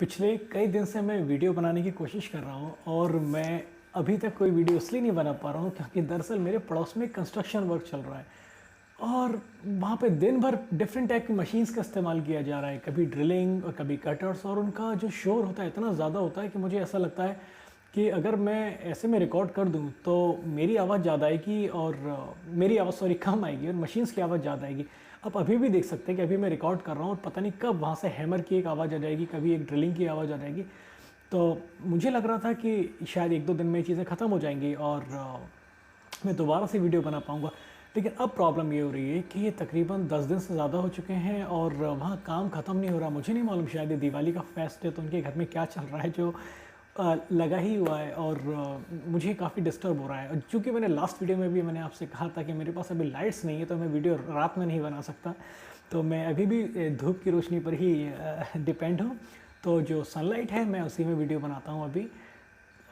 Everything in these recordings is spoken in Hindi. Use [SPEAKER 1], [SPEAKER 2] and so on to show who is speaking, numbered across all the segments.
[SPEAKER 1] पिछले कई दिन से मैं वीडियो बनाने की कोशिश कर रहा हूँ और मैं अभी तक कोई वीडियो इसलिए नहीं बना पा रहा हूँ क्योंकि दरअसल मेरे पड़ोस में कंस्ट्रक्शन वर्क चल रहा है और वहाँ पे दिन भर डिफरेंट टाइप की मशीन्स का इस्तेमाल किया जा रहा है, कभी ड्रिलिंग और कभी कटर्स, और उनका जो शोर होता है इतना ज़्यादा होता है कि मुझे ऐसा लगता है कि अगर मैं ऐसे में रिकॉर्ड कर दूं तो मेरी आवाज़ ज़्यादा आएगी और मेरी आवाज़ सॉरी कम आएगी और मशीन्स की आवाज़ ज़्यादा आएगी। आप अभी भी देख सकते हैं कि अभी मैं रिकॉर्ड कर रहा हूँ और पता नहीं कब वहाँ से हैमर की एक आवाज़ आ जाएगी, कभी एक ड्रिलिंग की आवाज़ आ जाएगी। तो मुझे लग रहा था कि शायद एक दो दिन में ये चीज़ें ख़त्म हो जाएंगी और मैं दोबारा से वीडियो बना पाऊँगा। लेकिन अब प्रॉब्लम ये हो रही है कि ये तकरीबन 10 दिन से ज़्यादा हो चुके हैं और वहाँ काम ख़त्म नहीं हो रहा। मुझे नहीं मालूम, शायद ये दिवाली का फेस्ट है तो उनके घर में क्या चल रहा है जो लगा ही हुआ है और मुझे काफ़ी डिस्टर्ब हो रहा है। चूँकि मैंने लास्ट वीडियो में भी मैंने आपसे कहा था कि मेरे पास अभी लाइट्स नहीं है तो मैं वीडियो रात में नहीं बना सकता, तो मैं अभी भी धूप की रोशनी पर ही डिपेंड हूँ। तो जो सनलाइट है मैं उसी में वीडियो बनाता हूँ अभी।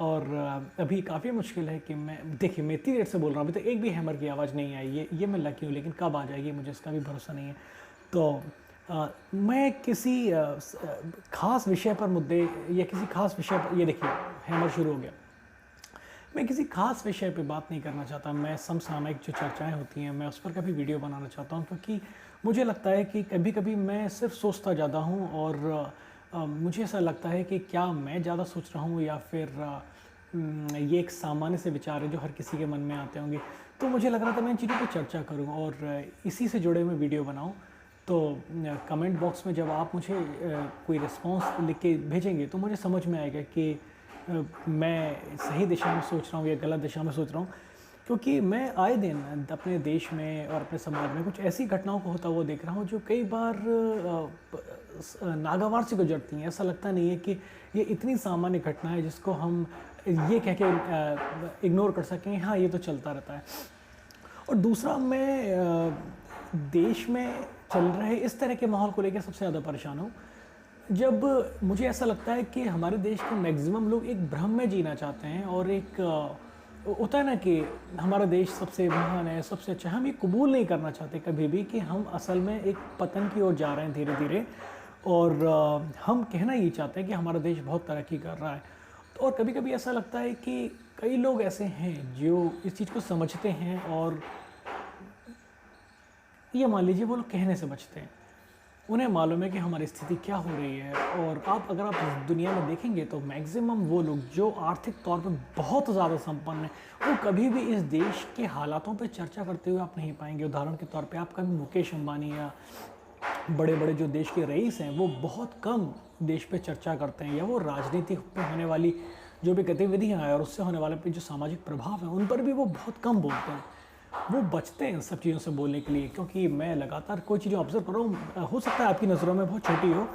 [SPEAKER 1] और अभी काफ़ी मुश्किल है कि देखिए मैं इतनी देर से बोल रहा हूँ, अभी तो एक भी हैमर की आवाज़ नहीं आई। ये मैं लकी हूँ, लेकिन कब आ जाएगी मुझे इसका भी भरोसा नहीं है। तो मैं किसी ख़ास विषय पर मुद्दे या किसी ख़ास विषय पर, ये देखिए हैमर शुरू हो गया। मैं किसी ख़ास विषय पे बात नहीं करना चाहता। मैं समसामयिक जो चर्चाएं होती हैं मैं उस पर कभी वीडियो बनाना चाहता हूं, क्योंकि मुझे लगता है कि कभी कभी मैं सिर्फ सोचता ज़्यादा हूं और मुझे ऐसा लगता है कि क्या मैं ज़्यादा सोच रहा हूं या फिर ये एक सामान्य से विचार है जो हर किसी के मन में आते होंगे। तो मुझे लग रहा था मैं इन चीज़ों पर चर्चा करूँ और इसी से जुड़े हुए वीडियो बनाऊँ। तो कमेंट बॉक्स में जब आप मुझे कोई रिस्पॉन्स लिख के भेजेंगे तो मुझे समझ में आएगा कि मैं सही दिशा में सोच रहा हूँ या गलत दिशा में सोच रहा हूँ। क्योंकि मैं आए दिन अपने देश में और अपने समाज में कुछ ऐसी घटनाओं को होता हुआ देख रहा हूँ जो कई बार नागवार से गुजरती हैं। ऐसा लगता नहीं है कि ये इतनी सामान्य घटना है जिसको हम ये कह के इग्नोर कर सकें, हाँ ये तो चलता रहता है। और दूसरा, मैं देश में चल रहे इस तरह के माहौल को लेकर सबसे ज़्यादा परेशान हूँ जब मुझे ऐसा लगता है कि हमारे देश के मैक्सिमम लोग एक भ्रम में जीना चाहते हैं और एक होता है ना कि हमारा देश सबसे महान है, सबसे अच्छा। हम ये कबूल नहीं करना चाहते कभी भी कि हम असल में एक पतन की ओर जा रहे हैं धीरे धीरे, और हम कहना ये चाहते हैं कि हमारा देश बहुत तरक्की कर रहा है। और कभी कभी ऐसा लगता है कि कई लोग ऐसे हैं जो इस चीज़ को समझते हैं और ये मान लीजिए वो लोग कहने से बचते हैं। उन्हें मालूम है कि हमारी स्थिति क्या हो रही है। और अगर आप इस दुनिया में देखेंगे तो मैक्सिमम वो लोग जो आर्थिक तौर पे बहुत ज़्यादा संपन्न हैं वो कभी भी इस देश के हालातों पे चर्चा करते हुए आप नहीं पाएंगे। उदाहरण के तौर पे आप कभी मुकेश अंबानी या बड़े बड़े जो देश के रईस हैं वो बहुत कम देश पे चर्चा करते हैं, या वो राजनीति पे होने वाली जो भी गतिविधियाँ हैं और उससे होने वाले पे जो सामाजिक प्रभाव है उन पर भी वो बहुत कम बोलते हैं। वो बचते हैं इन सब चीज़ों से बोलने के लिए, क्योंकि मैं लगातार कोई चीज़ें ऑब्जर्व कर रहा हूँ। हो सकता है आपकी नज़रों में बहुत छोटी हो,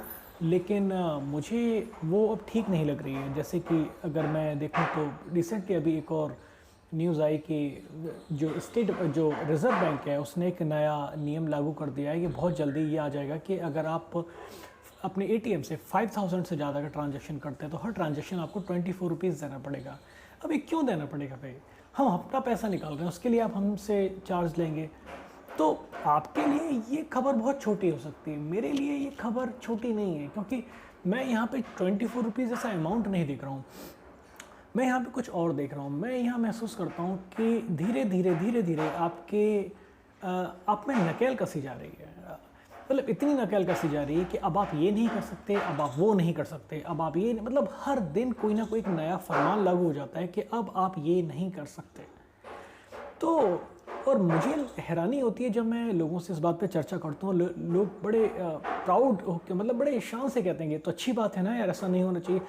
[SPEAKER 1] लेकिन मुझे वो अब ठीक नहीं लग रही है। जैसे कि अगर मैं देखूँ तो रिसेंटली अभी एक और न्यूज़ आई कि जो रिज़र्व बैंक है उसने एक नया नियम लागू कर दिया है कि बहुत जल्दी ये आ जाएगा कि अगर आप अपने एटीएम से 5000 से ज़्यादा का ट्रांजैक्शन करते हैं तो हर ट्रांजैक्शन आपको 24 रुपीज़ देना पड़ेगा। अभी क्यों देना पड़ेगा भाई? हम अपना पैसा निकाल रहे हैं, उसके लिए आप हमसे चार्ज लेंगे। तो आपके लिए ये खबर बहुत छोटी हो सकती है, मेरे लिए ये खबर छोटी नहीं है, क्योंकि मैं यहाँ पे 24 रुपीज़ जैसा अमाउंट नहीं देख रहा हूँ। मैं यहाँ पे कुछ और देख रहा हूँ। मैं यहाँ महसूस करता हूँ कि धीरे धीरे आप में नकेल कसी जा रही है। मतलब इतनी नकेल कसी जा रही है कि अब आप ये नहीं कर सकते, अब आप वो नहीं कर सकते, अब आप ये, मतलब हर दिन कोई ना कोई एक नया फरमान लागू हो जाता है कि अब आप ये नहीं कर सकते। तो और मुझे हैरानी होती है जब मैं लोगों से इस बात पे चर्चा करता हूँ। लोग बड़े प्राउड होकर, मतलब बड़े शान से कहते हैं कि तो अच्छी बात है ना यार, ऐसा नहीं होना चाहिए।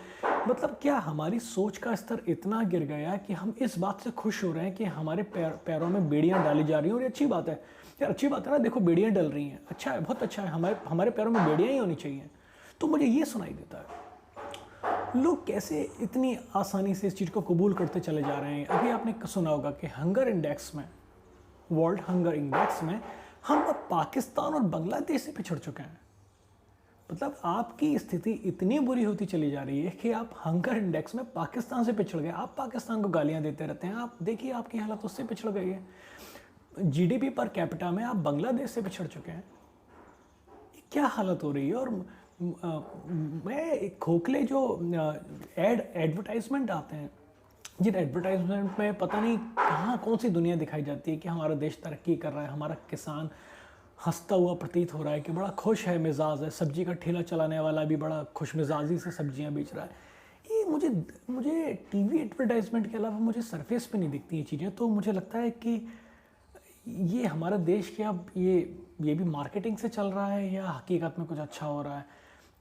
[SPEAKER 1] मतलब क्या हमारी सोच का स्तर इतना गिर गया कि हम इस बात से खुश हो रहे हैं कि हमारे पैरों में बेड़ियाँ डाली जा रही हैं? और ये अच्छी बात है यार, अच्छी बात है ना, देखो बेड़ियाँ डल रही हैं, अच्छा है, बहुत अच्छा है, हमारे पैरों में बेड़ियाँ ही होनी चाहिए। तो मुझे ये सुनाई देता है लोग कैसे इतनी आसानी से इस चीज़ को कबूल करते चले जा रहे हैं। अभी आपने सुना होगा कि हंगर इंडेक्स में, वर्ल्ड हंगर इंडेक्स में हम अब पाकिस्तान और बांग्लादेश से पिछड़ चुके हैं। मतलब आपकी स्थिति इतनी बुरी होती चली जा रही है कि आप हंगर इंडेक्स में पाकिस्तान से पिछड़ गए। आप पाकिस्तान को गालियां देते रहते हैं, आप देखिए आपकी हालत उससे पिछड़ गई है। जीडीपी पर कैपिटा में आप बांग्लादेश से पिछड़ चुके हैं। क्या हालत हो रही है। और मैं एक खोखले जो एडवर्टाइजमेंट आते हैं, जिन एडवर्टाइजमेंट में पता नहीं कहाँ कौन सी दुनिया दिखाई जाती है कि हमारा देश तरक्की कर रहा है, हमारा किसान हंसता हुआ प्रतीत हो रहा है कि बड़ा खुश है मिजाज है, सब्जी का ठेला चलाने वाला भी बड़ा खुश मिजाजी से सब्जियां बेच रहा है। ये मुझे मुझे टीवी एडवर्टाइजमेंट के अलावा मुझे सरफेस पे नहीं दिखती ये चीज़ें। तो मुझे लगता है कि ये हमारा देश क्या अब ये भी मार्केटिंग से चल रहा है या हकीकत में कुछ अच्छा हो रहा है।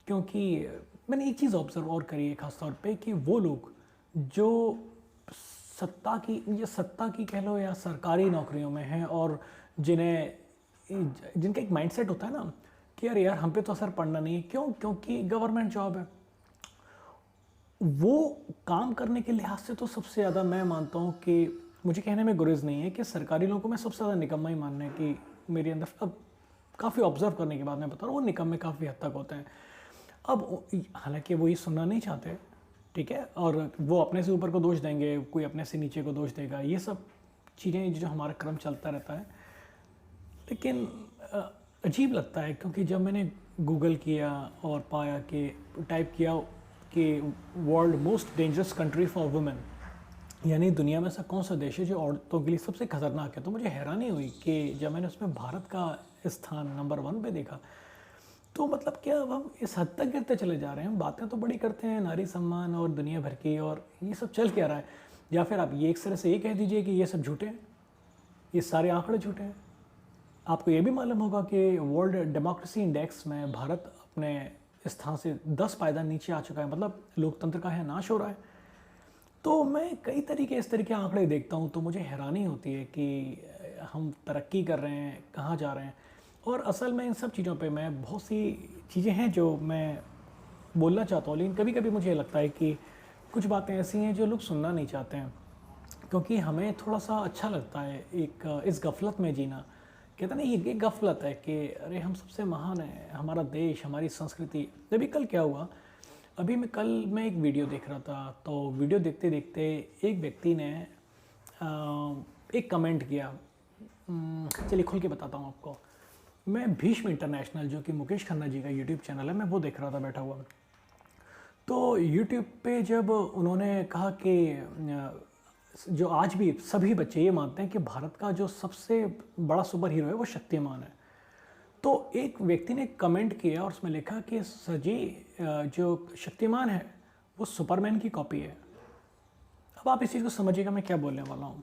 [SPEAKER 1] क्योंकि मैंने एक चीज़ ऑब्ज़र्व और करी है ख़ास तौर पे कि वो लोग जो सत्ता की कह लो या सरकारी नौकरियों में हैं और जिनका एक माइंडसेट होता है ना कि यार हम पे तो असर पड़ना नहीं है, क्यों? क्योंकि गवर्नमेंट जॉब है। वो काम करने के लिहाज से तो सबसे ज़्यादा मैं मानता हूँ कि मुझे कहने में गुरेज नहीं है कि सरकारी लोगों को मैं सबसे ज़्यादा निकम्मा ही मानना है कि मेरे अंदर अब काफ़ी ऑब्जर्व करने के बाद मैं बता रहा हूँ वो निकम्मे काफ़ी हद तक होते हैं। अब हालांकि वो ये सुनना नहीं चाहते, ठीक है, और वो अपने से ऊपर को दोष देंगे, कोई अपने से नीचे को दोष देगा, ये सब चीज़ें जो हमारा क्रम चलता रहता है। लेकिन अजीब लगता है क्योंकि जब मैंने गूगल किया और पाया कि टाइप किया कि world most dangerous country for women, यानी दुनिया में ऐसा कौन सा देश है जो औरतों के लिए सबसे खतरनाक है, तो मुझे हैरानी हुई कि जब मैंने उसमें भारत का स्थान नंबर 1 पे देखा तो मतलब क्या अब हम इस हद तक गिरते चले जा रहे हैं। बातें तो बड़ी करते हैं नारी सम्मान और दुनिया भर की, और ये सब चल क्या रहा है। या फिर आप ये एक तरह से ये कह दीजिए कि ये सब झूठे हैं, ये सारे आंकड़े झूठे हैं। आपको ये भी मालूम होगा कि वर्ल्ड डेमोक्रेसी इंडेक्स में भारत अपने स्थान से 10 पायदान नीचे आ चुका है, मतलब लोकतंत्र का है नाश हो रहा है। तो मैं कई तरीके इस तरह के आंकड़े देखता हूँ तो मुझे हैरानी होती है कि हम तरक्की कर रहे हैं, कहाँ जा रहे हैं। और असल में इन सब चीज़ों पे मैं बहुत सी चीज़ें हैं जो मैं बोलना चाहता हूँ, लेकिन कभी कभी मुझे लगता है कि कुछ बातें ऐसी हैं जो लोग सुनना नहीं चाहते हैं, क्योंकि हमें थोड़ा सा अच्छा लगता है एक इस गफलत में जीना। कहते हैं ना ये गफलत है कि अरे हम सबसे महान हैं, हमारा देश, हमारी संस्कृति। अभी कल क्या हुआ, कल मैं एक वीडियो देख रहा था, तो वीडियो देखते देखते एक व्यक्ति ने एक कमेंट किया। चलिए खुल के बताता हूँ आपको। मैं भीष्म इंटरनेशनल, जो कि मुकेश खन्ना जी का यूट्यूब चैनल है, मैं वो देख रहा था बैठा हुआ। तो यूट्यूब पे जब उन्होंने कहा कि जो आज भी सभी बच्चे ये मानते हैं कि भारत का जो सबसे बड़ा सुपर हीरो है वो शक्तिमान है, तो एक व्यक्ति ने कमेंट किया और उसमें लिखा कि सर जी जो शक्तिमान है वो सुपरमैन की कॉपी है। अब आप इस चीज़ को समझिएगा मैं क्या बोलने वाला हूँ।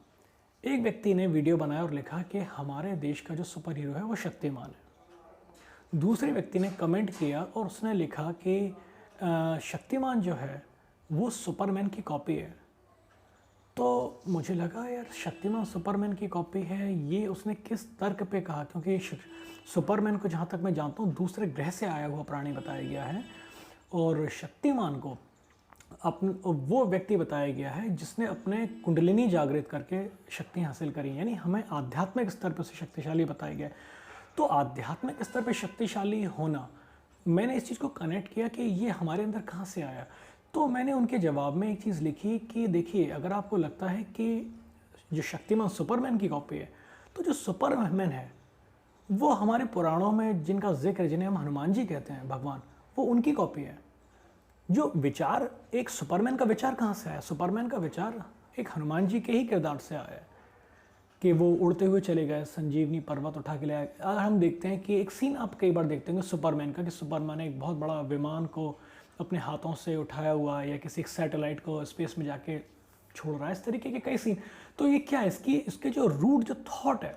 [SPEAKER 1] एक व्यक्ति ने वीडियो बनाया और लिखा कि हमारे देश का जो सुपर हीरो है वो शक्तिमान है। दूसरे व्यक्ति ने कमेंट किया और उसने लिखा कि शक्तिमान जो है वो सुपरमैन की कॉपी है। तो मुझे लगा यार शक्तिमान सुपरमैन की कॉपी है, ये उसने किस तर्क पे कहा, क्योंकि सुपरमैन को जहाँ तक मैं जानता हूँ दूसरे ग्रह से आया हुआ प्राणी बताया गया है, और शक्तिमान को वो व्यक्ति बताया गया है जिसने अपने कुंडलिनी जागृत करके शक्ति हासिल करी, यानी हमें आध्यात्मिक स्तर पर से शक्तिशाली बताया गया है। तो आध्यात्मिक स्तर पर शक्तिशाली होना, मैंने इस चीज़ को कनेक्ट किया कि ये हमारे अंदर कहाँ से आया। तो मैंने उनके जवाब में एक चीज़ लिखी कि देखिए अगर आपको लगता है कि जो शक्तिमान सुपरमैन की कॉपी है, तो जो सुपरमैन है वो हमारे पुराणों में जिनका जिक्र, जिन्हें हम हनुमान जी कहते हैं भगवान, वो उनकी कॉपी है। जो विचार एक सुपरमैन का विचार कहाँ से आया, सुपरमैन का विचार एक हनुमान जी के ही किरदार से आया है कि वो उड़ते हुए चले गए, संजीवनी पर्वत उठा के ले आए। अगर हम देखते हैं कि एक सीन आप कई बार देखते होंगे सुपरमैन का, कि सुपरमैन एक बहुत बड़ा विमान को अपने हाथों से उठाया हुआ या किसी एक सैटेलाइट को स्पेस में जाके छोड़ रहा है, इस तरीके के कई सीन। तो ये क्या है, इसके जो रूट जो थॉट है,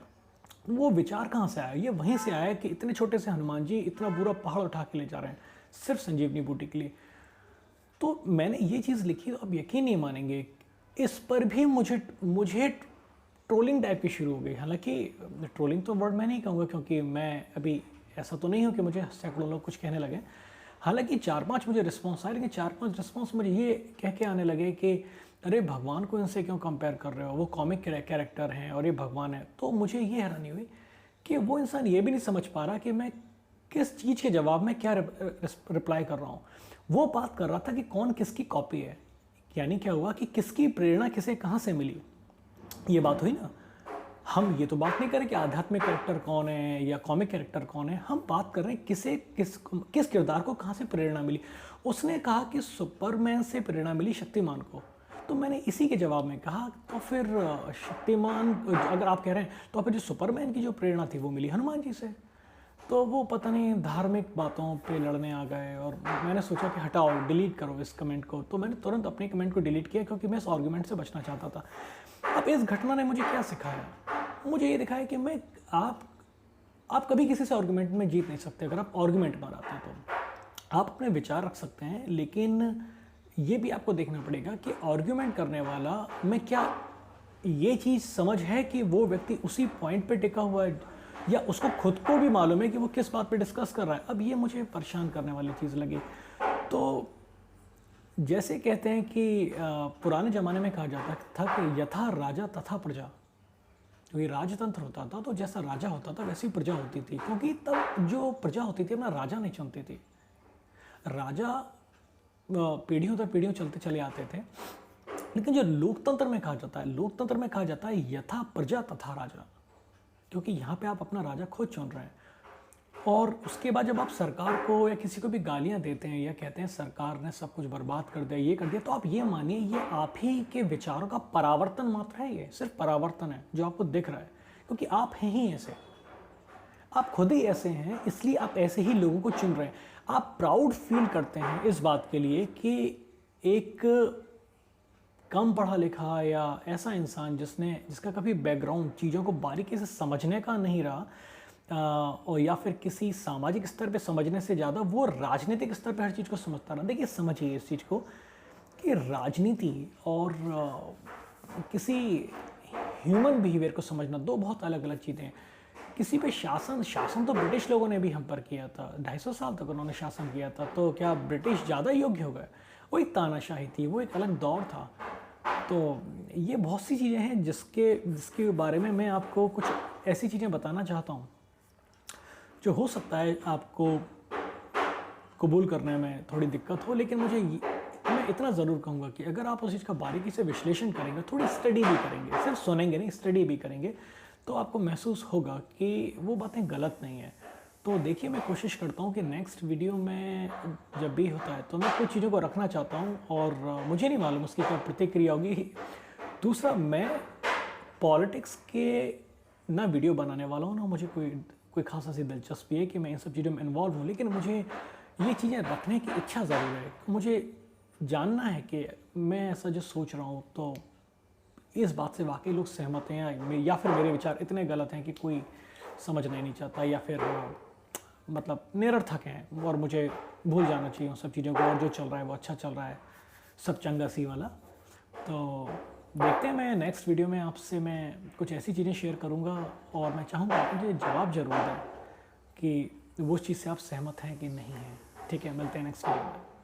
[SPEAKER 1] वो विचार कहाँ से आया? ये वहीं से आया कि इतने छोटे से हनुमान जी इतना पूरा पहाड़ उठा के ले जा रहे हैं सिर्फ संजीवनी बूटी के लिए। तो मैंने ये चीज़ लिखी, तो आप यकीन नहीं मानेंगे, इस पर भी मुझे ट्रोलिंग टाइप की शुरू हो गई। हालांकि ट्रोलिंग तो वर्ड मैं नहीं कहूँगा, क्योंकि मैं अभी ऐसा तो नहीं हूँ कि मुझे सैकड़ों लोग कुछ कहने लगे। हालांकि 4-5 मुझे रिस्पॉन्स आए, लेकिन 4-5 रिस्पॉन्स मुझे ये कह के आने लगे कि अरे भगवान को इनसे क्यों कंपेयर कर रहे हो, वो कॉमिक कैरेक्टर हैं और ये भगवान है। तो मुझे ये हैरानी हुई कि वो इंसान ये भी नहीं समझ पा रहा कि मैं किस चीज़ के जवाब में क्या रिप्लाई कर रहा हूँ। वो बात कर रहा था कि कौन किसकी कॉपी है, यानी क्या हुआ कि किसकी प्रेरणा किसे कहाँ से मिली, ये बात हुई ना। हम ये तो बात नहीं करें कि आध्यात्मिक कैरेक्टर कौन है या कॉमिक कैरेक्टर कौन है, हम बात कर रहे हैं किस किरदार को कहाँ से प्रेरणा मिली। उसने कहा कि सुपरमैन से प्रेरणा मिली शक्तिमान को, तो मैंने इसी के जवाब में कहा तो फिर शक्तिमान, अगर आप कह रहे हैं तो फिर जो सुपरमैन की जो प्रेरणा थी वो मिली हनुमान जी से। तो वो पता नहीं धार्मिक बातों पे लड़ने आ गए और मैंने सोचा कि हटाओ, डिलीट करो इस कमेंट को। तो मैंने तुरंत अपने कमेंट को डिलीट किया क्योंकि मैं इस आर्गुमेंट से बचना चाहता था। अब इस घटना ने मुझे क्या सिखाया? मुझे ये दिखाया कि आप कभी किसी से आर्गुमेंट में जीत नहीं सकते। अगर आप आर्गुमेंट में आते हैं तो आप अपने विचार रख सकते हैं, लेकिन ये भी आपको देखना पड़ेगा कि आर्गुमेंट करने वाला में क्या ये चीज़ समझ है कि वो व्यक्ति उसी पॉइंट पे टिका हुआ है, या उसको खुद को भी मालूम है कि वो किस बात पे डिस्कस कर रहा है। अब ये मुझे परेशान करने वाली चीज़ लगी। तो जैसे कहते हैं कि पुराने ज़माने में कहा जाता था कि यथा राजा तथा प्रजा, तो ये राजतंत्र होता था, तो जैसा राजा होता था वैसी प्रजा होती थी, क्योंकि तब जो प्रजा होती थी अपना राजा नहीं चुनती थी। राजा पीढ़ियों दर पीढ़ियों चलते चले आते थे, लेकिन जो लोकतंत्र में कहा जाता है, लोकतंत्र में कहा जाता है यथा प्रजा तथा राजा, क्योंकि यहाँ पे आप अपना राजा खुद चुन रहे हैं। और उसके बाद जब आप सरकार को या किसी को भी गालियाँ देते हैं या कहते हैं सरकार ने सब कुछ बर्बाद कर दिया, ये कर दिया, तो आप ये मानिए ये आप ही के विचारों का परावर्तन मात्र है। ये सिर्फ परावर्तन है जो आपको दिख रहा है, क्योंकि आप हैं ही ऐसे, आप खुद ही ऐसे हैं, इसलिए आप ऐसे ही लोगों को चुन रहे हैं। आप प्राउड फील करते हैं इस बात के लिए कि एक कम पढ़ा लिखा या ऐसा इंसान जिसका कभी बैकग्राउंड चीज़ों को बारीकी से समझने का नहीं रहा, और या फिर किसी सामाजिक स्तर पे समझने से ज़्यादा वो राजनीतिक स्तर पे हर चीज़ को समझता रहा। देखिए, समझिए इस चीज़ को कि राजनीति और किसी ह्यूमन बिहेवियर को समझना दो बहुत अलग अलग चीज़ें हैं। किसी पे शासन तो ब्रिटिश लोगों ने भी हम पर किया था, 250 साल तक उन्होंने शासन किया था, तो क्या ब्रिटिश ज़्यादा योग्य हो गए? वो एक तानाशाही थी, वो एक अलग दौर था। तो ये बहुत सी चीज़ें हैं जिसके बारे में मैं आपको कुछ ऐसी चीज़ें बताना चाहता हूँ जो हो सकता है आपको कबूल करने में थोड़ी दिक्कत हो, लेकिन मैं इतना ज़रूर कहूँगा कि अगर आप उस चीज़ का बारीकी से विश्लेषण करेंगे, थोड़ी स्टडी भी करेंगे, सिर्फ सुनेंगे नहीं, स्टडी भी करेंगे, तो आपको महसूस होगा कि वो बातें गलत नहीं हैं। तो देखिए, मैं कोशिश करता हूँ कि नेक्स्ट वीडियो में जब भी होता है तो मैं कुछ चीज़ों को रखना चाहता हूँ, और मुझे नहीं मालूम उसकी क्या प्रतिक्रिया होगी। दूसरा, मैं पॉलिटिक्स के ना वीडियो बनाने वाला हूँ ना मुझे कोई खास ऐसी दिलचस्पी है कि मैं इन सब चीज़ों में इन्वॉल्व हूँ, लेकिन मुझे ये चीज़ें रखने की इच्छा ज़रूर है। मुझे जानना है कि मैं ऐसा जो सोच रहा हूँ तो इस बात से वाकई लोग सहमत हैं, या फिर मेरे विचार इतने गलत हैं कि कोई समझना ही नहीं चाहता, या फिर मतलब निरर्थक हैं और मुझे भूल जाना चाहिए उन सब चीज़ों को, और जो चल रहा है वो अच्छा चल रहा है, सब चंगा सी वाला। तो देखते हैं, मैं नेक्स्ट वीडियो में आपसे मैं कुछ ऐसी चीज़ें शेयर करूंगा, और मैं चाहूँगा आप मुझे जवाब ज़रूर दें कि वो चीज़ से आप सहमत हैं कि नहीं हैं। ठीक है, मिलते हैं नेक्स्ट वीडियो में।